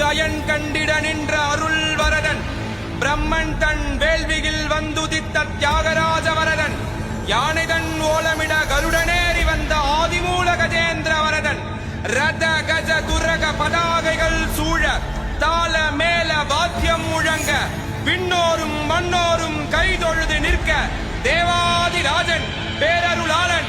iron கண்டிட நின்ற அருள் வரதன் பிரம்மன் தன் வேள்வியில் வந்துதித்த தியாகராஜ வரதன் யானைதன் ஓலமிட கருடனேறி வந்த ஆதிமூல கஜேந்திர வரதன் ரத கஜ துரக பதாகைகள் சூழ தாள மேல வாத்தியம் முழங்க விண்ணோரும் மண்ணோரும் கைதொழுது நிற்க தேவாதிராஜன் பேரருளாளன்